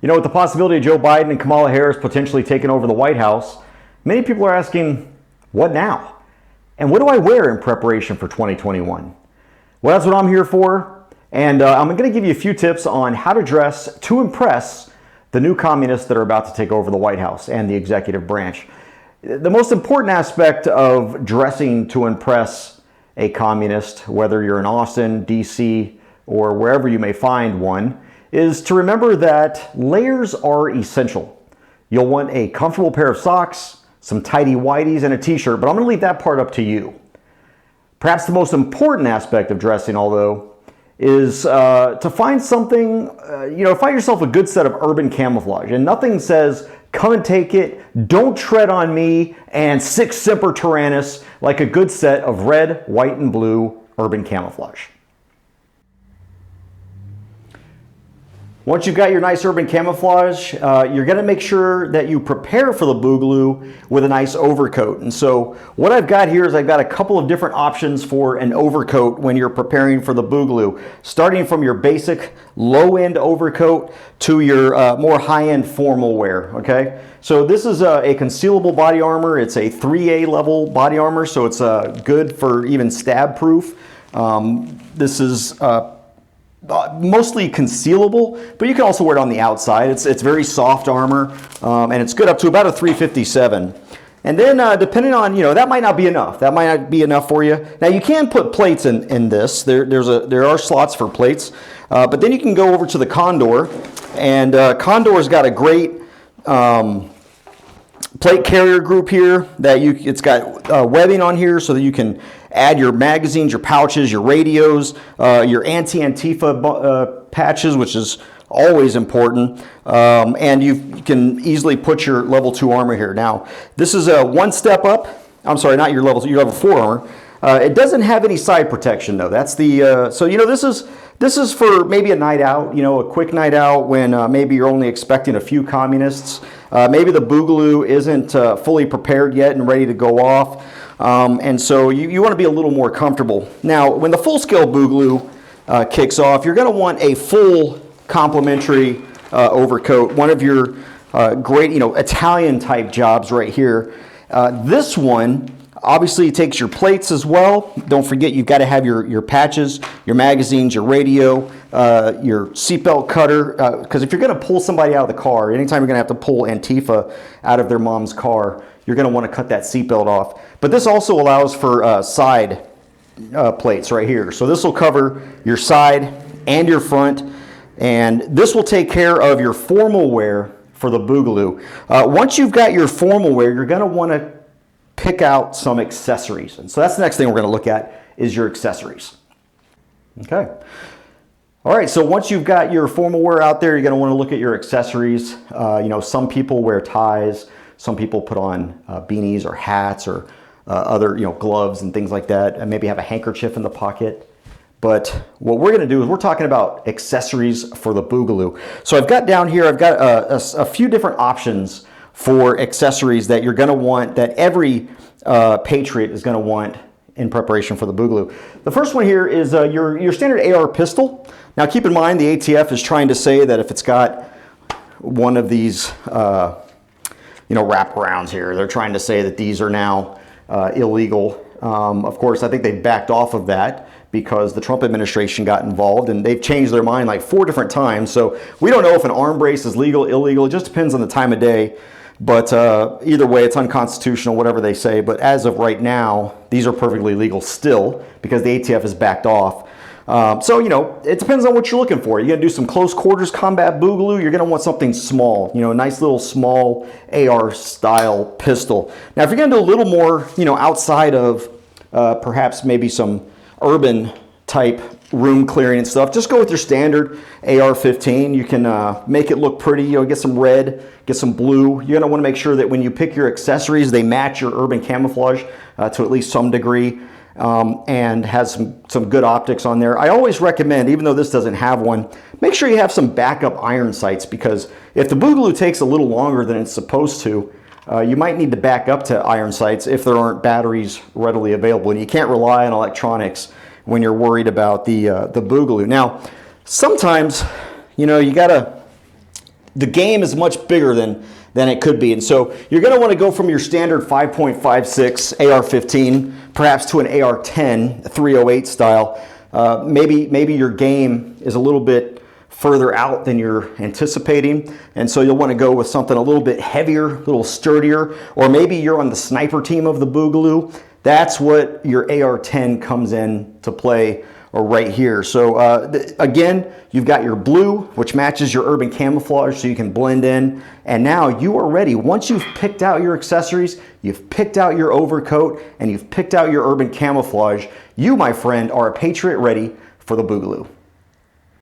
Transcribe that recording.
You know, with the possibility of Joe Biden and Kamala Harris potentially taking over the White House, many people are asking, what now? And what do I wear in preparation for 2021? Well, that's what I'm here for. And I'm going to give you a few tips on how to dress to impress the new communists that are about to take over the White House and the executive branch. The most important aspect of dressing to impress a communist, whether you're in Austin, DC, or wherever you may find one, is to remember that layers are essential. You'll want a comfortable pair of socks, some tidy whities, and a t-shirt, but I'm going to leave that part up to you. Perhaps the most important aspect of dressing, although, is to find something, find yourself a good set of urban camouflage. And nothing says, come and take it, don't tread on me, and sic semper tyrannis, like a good set of red, white, and blue urban camouflage. Once you've got your nice urban camouflage, you're going to make sure that you prepare for the boogaloo with a nice overcoat. And so what I've got here is I've got a couple of different options for an overcoat when you're preparing for the boogaloo, starting from your basic low-end overcoat to your more high-end formal wear. Okay, so this is a concealable body armor. It's a 3A level body armor, so it's good for even stab proof. This is mostly concealable, but you can also wear it on the outside. It's very soft armor, and it's good up to about a 357. And then depending on, that might not be enough. That might not be enough for you. Now you can put plates in this. There are slots for plates, but then you can go over to the Condor, and Condor's got a great plate carrier group here it's got webbing on here so that you can add your magazines, your pouches, your radios, your anti-Antifa patches, which is always important, and you can easily put your level 2 armor here. Now, this is a one step up. I'm sorry, not your level 2, your level 4 armor. It doesn't have any side protection though. That's the this is for maybe a night out, a quick night out when maybe you're only expecting a few communists. Maybe the boogaloo isn't fully prepared yet and ready to go off. And so you want to be a little more comfortable. Now, when the full-scale boogaloo kicks off, you're going to want a full complementary overcoat, one of your great, Italian-type jobs right here. This one obviously takes your plates as well. Don't forget, you've got to have your patches, your magazines, your radio, your seatbelt cutter, because if you're going to pull somebody out of the car, anytime you're going to have to pull Antifa out of their mom's car, you're going to want to cut that seatbelt off. But this also allows for side plates right here. So this will cover your side and your front, and this will take care of your formal wear for the boogaloo. Once you've got your formal wear, you're going to want to pick out some accessories. And so that's the next thing we're going to look at is your accessories. Okay. All right, so once you've got your formal wear out there, you're going to want to look at your accessories. Some people wear ties. Some people put on beanies or hats or other, gloves and things like that, and maybe have a handkerchief in the pocket. But what we're going to do is we're talking about accessories for the boogaloo. So I've got down here, I've got a few different options for accessories that you're going to want, that every patriot is going to want in preparation for the boogaloo. The first one here is your standard AR pistol. Now keep in mind the ATF is trying to say that if it's got one of these wraparounds here, they're trying to say that these are now illegal. Of course, I think they backed off of that because the Trump administration got involved, and they've changed their mind like 4 different times. So we don't know if an arm brace is legal, illegal. It just depends on the time of day. But either way, it's unconstitutional, whatever they say. But as of right now, these are perfectly legal still because the ATF has backed off. It depends on what you're looking for. You're going to do some close quarters combat boogaloo. You're going to want something small, a nice little small AR style pistol. Now, if you're going to do a little more, outside of perhaps maybe some urban type room clearing and stuff, just go with your standard AR-15. You can make it look pretty, get some red, get some blue. You're going to want to make sure that when you pick your accessories, they match your urban camouflage to at least some degree, and has some good optics on there. I always recommend, even though this doesn't have one, make sure you have some backup iron sights, because if the boogaloo takes a little longer than it's supposed to, you might need to back up to iron sights if there aren't batteries readily available, and you can't rely on electronics when you're worried about the boogaloo. Now, sometimes, you gotta the game is much bigger than it could be. And so you're going to want to go from your standard 5.56 AR-15 perhaps to an AR-10 308 style. Maybe your game is a little bit further out than you're anticipating, and so you'll want to go with something a little bit heavier, a little sturdier, or maybe you're on the sniper team of the Boogaloo. That's what your AR-10 comes in to play, or right here. So again, you've got your blue, which matches your urban camouflage, so you can blend in. And now you are ready. Once you've picked out your accessories, you've picked out your overcoat, and you've picked out your urban camouflage, you, my friend, are a patriot ready for the Boogaloo.